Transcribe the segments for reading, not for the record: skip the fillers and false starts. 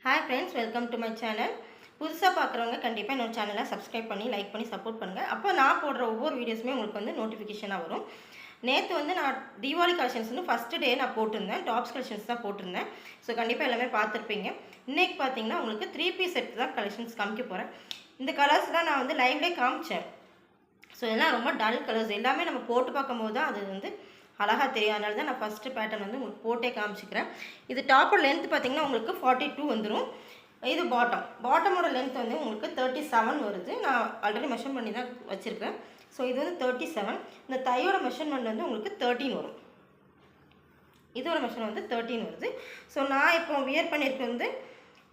Hi friends, welcome to my channel. புதுசாக பார்க்குறவங்க கண்டிப்பாக என்னோட சேனலை சப்ஸ்கிரைப் பண்ணி லைக் பண்ணி சப்போர்ட் பண்ணுங்கள். அப்போ நான் போடுற ஒவ்வொரு வீடியோஸுமே உங்களுக்கு வந்து நோட்டிஃபிகேஷனாக வரும். நேற்று வந்து நான் தீபாவளி கலெக்ஷன்ஸ் வந்து ஃபஸ்ட்டு டே நான் போட்டிருந்தேன். டாப்ஸ் கலெக்ஷன்ஸ் தான் போட்டிருந்தேன். ஸோ கண்டிப்பாக எல்லாமே பார்த்துருப்பீங்க. இன்றைக்கி பார்த்தீங்கன்னா உங்களுக்கு 3 பீஸ் செட் தான் கலெக்ஷன்ஸ் காமிக்க போகிறேன். இந்த கலர்ஸ் தான் நான் வந்து லைவ்லேயே காமிச்சேன். ஸோ இதெல்லாம் ரொம்ப டல் கலர்ஸ், எல்லாமே நம்ம போட்டு பார்க்கும்போது தான் அது வந்து அழகாக தெரியும். அதனால தான் நான் ஃபஸ்ட்டு பேட்டர்ன் வந்து உங்களுக்கு போட்டே காமிச்சிக்கிறேன். இது டாப்போட லென்த் பார்த்திங்கன்னா உங்களுக்கு 42 வந்துடும். இது பாட்டமோட லென்த் வந்து உங்களுக்கு 37 வருது. நான் ஆல்ரெடி மெஷர் பண்ணி தான் வச்சுருக்கேன். ஸோ இது வந்து 37. இந்த தையோட மெஷர்மெண்ட் வந்து உங்களுக்கு 13 வரும். இதோட மெஷர்மெண்ட் வந்து 13 வருது. ஸோ நான் இப்போ வியர் பண்ணியிருக்க வந்து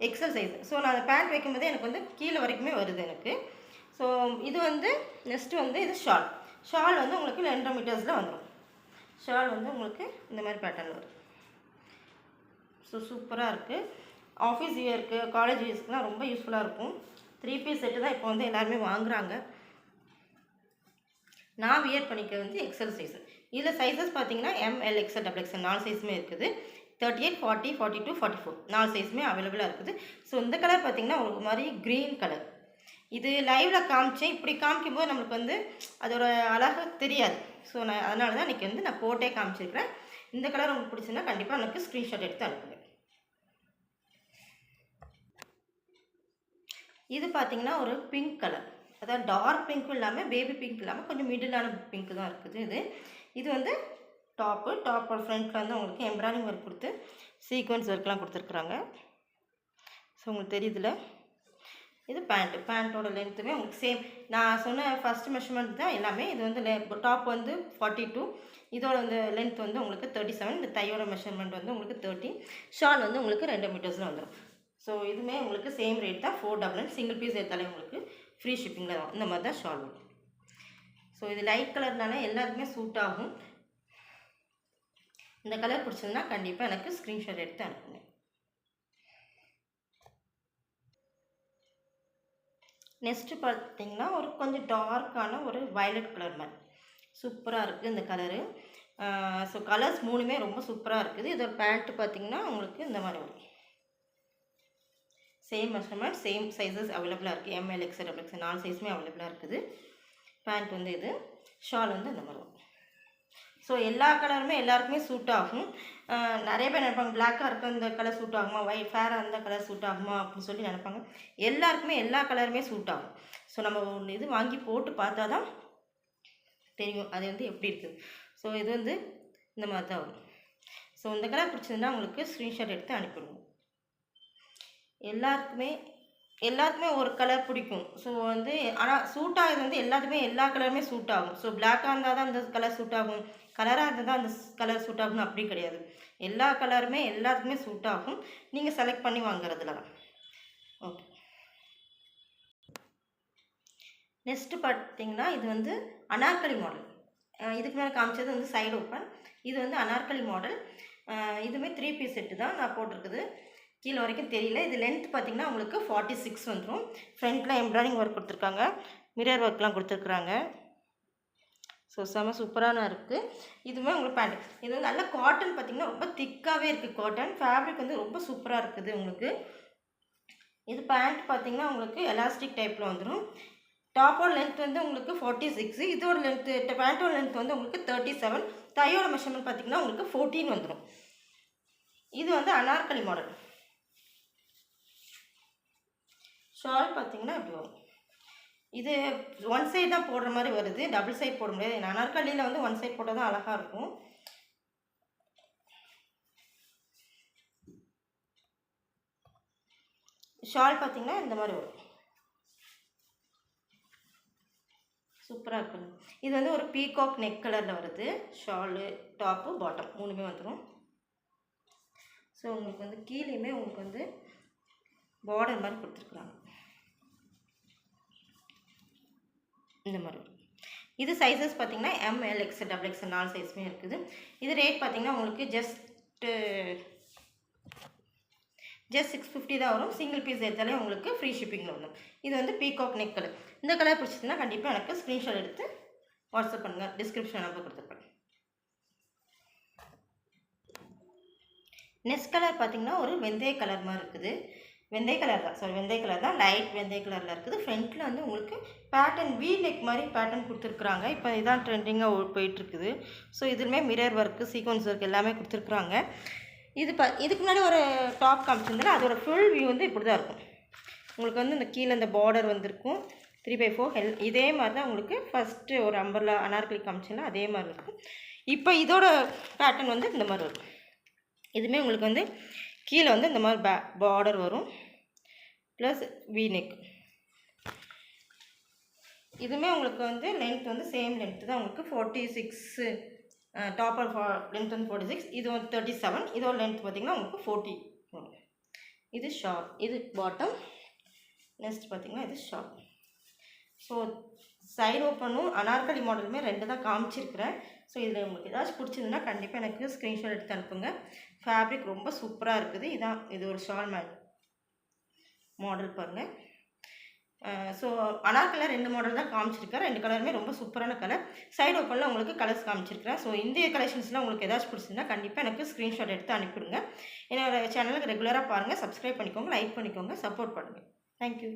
எக்ஸல் சைஸ். ஸோ நான் அந்த பேண்ட் வைக்கும்போது எனக்கு வந்து கீழே வரைக்குமே வருது எனக்கு. ஸோ இது வந்து நெக்ஸ்ட்டு வந்து இது ஷால் வந்து உங்களுக்கு 2.5 மீட்டர்ஸில் வந்துடும். ஷால் வந்து உங்களுக்கு இந்த மாதிரி பேட்டர்ன் வரும். ஸோ சூப்பராக இருக்குது. ஆஃபீஸ் வியருக்கு, காலேஜ் வியர்ஸ்க்குலாம் ரொம்ப யூஸ்ஃபுல்லாக இருக்கும். 3 பீஸ் செட்டு தான் இப்போ வந்து எல்லாருமே வாங்குகிறாங்க. நான் வியர் பண்ணிக்க வந்து எக்ஸல் சைஸு. இதில் சைஸஸ் பார்த்தீங்கன்னா ML, XL, XXL 4 சைஸுமே இருக்குது. 38, 40, 42, 44 4 சைஸுமே அவைலபிளாக இருக்குது. ஸோ இந்த கலர் பார்த்தீங்கன்னா ஒரு மாதிரி க்ரீன் கலர். இது லைவில் காமிச்சேன். இப்படி காமிக்கும்போது நம்மளுக்கு வந்து அதோட அழகாக தெரியாது. ஸோ நான் அதனால தான் இன்றைக்கி வந்து நான் போட்டே காமிச்சிருக்கிறேன். இந்த கலர் உங்களுக்கு பிடிச்சிருந்தா கண்டிப்பாக எனக்கு ஸ்க்ரீன்ஷாட் எடுத்து அனுப்புங்க. இது பார்த்திங்கன்னா ஒரு பிங்க் கலர், அதாவது டார்க் பிங்க்கும் இல்லாமல் பேபி பிங்க் இல்லாமல் கொஞ்சம் மிடிலான பிங்க் தான் இருக்குது. இது வந்து டாப்போட ஃப்ரண்ட்டில் வந்து உங்களுக்கு எம்ப்ராய்டிங் ஒர்க் கொடுத்து சீக்வன்ஸ் ஒர்க்லாம் கொடுத்துருக்குறாங்க. ஸோ உங்களுக்கு தெரியுதுல. இது பேண்ட்டோட லென்த்துமே உங்களுக்கு சேம் நான் சொன்ன ஃபஸ்ட் மெஷர்மெண்ட் தான் எல்லாமே. இது வந்து டாப் வந்து 42, இதோட வந்து லென்த் வந்து உங்களுக்கு 37, இந்த தையோட மெஷர்மெண்ட் வந்து உங்களுக்கு 30, ஷால் வந்து உங்களுக்கு 2 மீட்டர்ஸில் வந்துடும். ஸோ இதுவுமே உங்களுக்கு சேம் ரேட் தான். 499. சிங்கிள் பீஸ் எடுத்தாலே உங்களுக்கு ஃப்ரீ ஷிப்பிங்கில் தான். இந்த மாதிரி தான் ஷால் வரும். ஸோ இது லைட் கலர்னால எல்லாருக்குமே சூட் ஆகும். இந்த கலர் பிடிச்சதுன்னா கண்டிப்பாக எனக்கு ஸ்க்ரீன்ஷாட் எடுத்து அனுப்புங்க. நெக்ஸ்ட்டு பார்த்தீங்கன்னா ஒரு கொஞ்சம் டார்க்கான ஒரு வயலட் கலர் மாதிரி சூப்பராக இருக்குது இந்த கலரு. ஸோ கலர்ஸ் 3மே ரொம்ப சூப்பராக இருக்குது. இதோட பேண்ட்டு பார்த்திங்கன்னா உங்களுக்கு இந்த மாதிரி வரும். சேம் மெஷர்மெண்ட், சேம் சைஸஸ் அவைலபிளாக இருக்குது. ML, XL, XXL 4 சைஸுமே அவைலபிளாக இருக்குது. பேண்ட் வந்து இது, ஷால் வந்து இந்த மாதிரி வரும். ஸோ எல்லா கலருமே எல்லாருக்குமே சூட் ஆகும். நிறைய பேர் நினைப்பாங்க பிளாக்காக இருக்க இந்த கலர் சூட் ஆகுமா, ஃபேராக இருந்த கலர் சூட் ஆகுமா அப்படின்னு சொல்லி நினைப்பாங்க. எல்லாருக்குமே எல்லா கலருமே சூட் ஆகும். ஸோ நம்ம ஒன்று இது வாங்கி போட்டு பார்த்தா தான் தெரியும் அது வந்து எப்படி இருக்குது. ஸோ இது வந்து இந்த மாதிரி தான் வரும். ஸோ இந்த கலர் பிடிச்சதுன்னா உங்களுக்கு ஸ்க்ரீன்ஷாட் எடுத்து அனுப்பிடுவோம். எல்லாருக்குமே ஒரு கலர் பிடிக்கும். ஸோ வந்து ஆனால் சூட் ஆகுது வந்து எல்லாத்துக்குமே எல்லா கலருமே சூட் ஆகும். ஸோ பிளாக்காக இருந்தால் தான் அந்த கலர் சூட் ஆகும், கலராக இருந்தால் தான் அந்த கலர் சூட் ஆகும்னு அப்படி கிடையாது. எல்லா கலருமே எல்லாத்துக்குமே சூட் ஆகும். நீங்கள் செலக்ட் பண்ணி வாங்குறதுல தான். ஓகே, நெக்ஸ்ட்டு பார்த்தீங்கன்னா இது வந்து அனார்கலி மாடல். இதுக்கு மேலே காமிச்சது வந்து சைடு ஓப்பன். இது வந்து அனார்கலி மாடல். இதுவுமே 3 பீஸ் செட்டு தான் நான் போட்டிருக்குது. கீழே வரைக்கும் தெரியல. இது லென்த் பார்த்திங்கன்னா உங்களுக்கு 46 வந்துடும். ஃப்ரண்ட்டில் எம்ப்ராய்டிங் ஒர்க் கொடுத்துருக்காங்க, மிரர் ஒர்க்லாம் கொடுத்துருக்குறாங்க. ஸோ செம சூப்பரான இருக்குது. இதுவுமே உங்களுக்கு பேண்ட். இது வந்து நல்ல காட்டன் பார்த்திங்கன்னா ரொம்ப திக்காகவே இருக்குது. காட்டன் ஃபேப்ரிக் வந்து ரொம்ப சூப்பராக இருக்குது உங்களுக்கு. இது பேண்ட் பார்த்திங்கன்னா உங்களுக்கு எலாஸ்டிக் டைப்பில் வந்துடும். டாப்போட லென்த் வந்து உங்களுக்கு 46, இதோட லென்த்து பேண்ட்டோட லென்த் வந்து உங்களுக்கு 37, தையோட மெஷர்மெண்ட் பார்த்திங்கன்னா உங்களுக்கு 14 வந்துடும். இது வந்து அனார்கலி மாடல். ஷால் பார்த்திங்கன்னா இப்படி வரும். இது ஒன் சைடு தான் போடுற மாதிரி வருது, டபுள் சைட் போட முடியாது. அனார்கலியில் வந்து ஒன் சைட் போட்டால் தான் அழகாக இருக்கும். ஷால் பார்த்திங்கன்னா இந்த மாதிரி வரும். சூப்பராக இருக்குங்க. இது வந்து ஒரு பீகாக் நெக் கலரில் வருது. ஷாலு, டாப்பு, பாட்டம் 3மே வந்துடும். ஸோ உங்களுக்கு வந்து கீழேயுமே உங்களுக்கு வந்து பார்டர் மாதிரி கொடுத்துருக்குறாங்க. இந்த மாதிரி வரும். இது சைஸஸ் பார்த்திங்கன்னா ML, XL, XXL 4 சைஸுமே இருக்குது. இது ரேட் பார்த்திங்கன்னா உங்களுக்கு ஜஸ்ட் 650 தான் வரும். சிங்கிள் பீஸ் எடுத்தாலே உங்களுக்கு ஃப்ரீ ஷிப்பிங்கில் வரும். இது வந்து பீகாக் நெக் கலர். இந்த கலர் பிடிச்சதுன்னா கண்டிப்பாக எனக்கு ஸ்க்ரீன்ஷாட் எடுத்து வாட்ஸ்அப் பண்ணுங்கள். டிஸ்கிரிப்ஷன் நம்பர் கொடுத்துருப்பேன். நெக்ஸ்ட் கலர் பார்த்திங்கன்னா ஒரு வெந்தய கலர் மாதிரி இருக்குது. வெந்தய கலர் தான், சாரி வெந்தய கலர் தான், லைட் வெந்தய கலரில் இருக்குது. ஃப்ரண்ட்டில் வந்து உங்களுக்கு பேட்டர்ன் வி நெக் மாதிரி பேட்டர்ன் கொடுத்துருக்குறாங்க. இப்போ இதான் ட்ரெண்டிங்காக போயிட்டுருக்குது. ஸோ இதுவுமே மிரர் ஒர்க்கு, சீக்வன்ஸ் ஒர்க் எல்லாமே கொடுத்துருக்குறாங்க. இதுக்கு முன்னாடி ஒரு டாப் காமிச்சிருந்தால அதோட ஃபுல் வியூ வந்து இப்படி தான் இருக்கும். உங்களுக்கு வந்து இந்த கீழே இந்த பார்டர் வந்திருக்கும் 3/4 இதே மாதிரி தான் உங்களுக்கு ஃபஸ்ட்டு ஒரு அம்பர்லா அனார்கலி காமிச்சிங்கன்னா அதே மாதிரி இருக்கும். இப்போ இதோட பேட்டர்ன் வந்து இந்த மாதிரி இருக்கும். இதுவுமே உங்களுக்கு வந்து கீழே வந்து இந்த மாதிரி பார்டர் வரும் ப்ளஸ் வி நெக். இதுவுமே உங்களுக்கு வந்து லென்த் வந்து சேம் லென்த்து தான், உங்களுக்கு 46 டாப்பர் லென்த் வந்து 46, இது வந்து 37, இதோட லென்த் பார்த்திங்கன்னா உங்களுக்கு 40. இது ஷார்ட், இது பாட்டம். நெக்ஸ்ட் பார்த்திங்கன்னா இது ஷார்ட். ஸோ சைடு ஓப்பனும் அனார்கலி மாடலுமே 2 தான் காமிச்சிருக்கிறேன். ஸோ இதில் உங்களுக்கு ஏதாச்சும் பிடிச்சிருந்துன்னா கண்டிப்பாக எனக்கு ஸ்க்ரீன்ஷாட் எடுத்து அனுப்புங்க. ஃபேப்ரிக் ரொம்ப சூப்பராக இருக்குது. இது ஒரு ஷால் மாடல் பாருங்கள். ஸோ அனார்கலியில் 2 மாடல் தான் காமிச்சிருக்கேன். 2 கலருமே ரொம்ப சூப்பரான கலர். சைடு ஓப்பனில் உங்களுக்கு கலர்ஸ் காமிச்சிருக்கிறேன். ஸோ இந்த கலெக்ஷன்ஸ்லாம் உங்களுக்கு ஏதாச்சும் பிடிச்சிருந்தா கண்டிப்பாக எனக்கு ஸ்க்ரீன்ஷாட் எடுத்து அனுப்பிவிடுங்க. என்னோடய சேனலுக்கு ரெகுலராக பாருங்கள், சப்ஸ்கிரைப் பண்ணிக்கோங்க, லைக் பண்ணிக்கோங்க, சப்போர்ட் பண்ணுங்கள். தேங்க்யூ.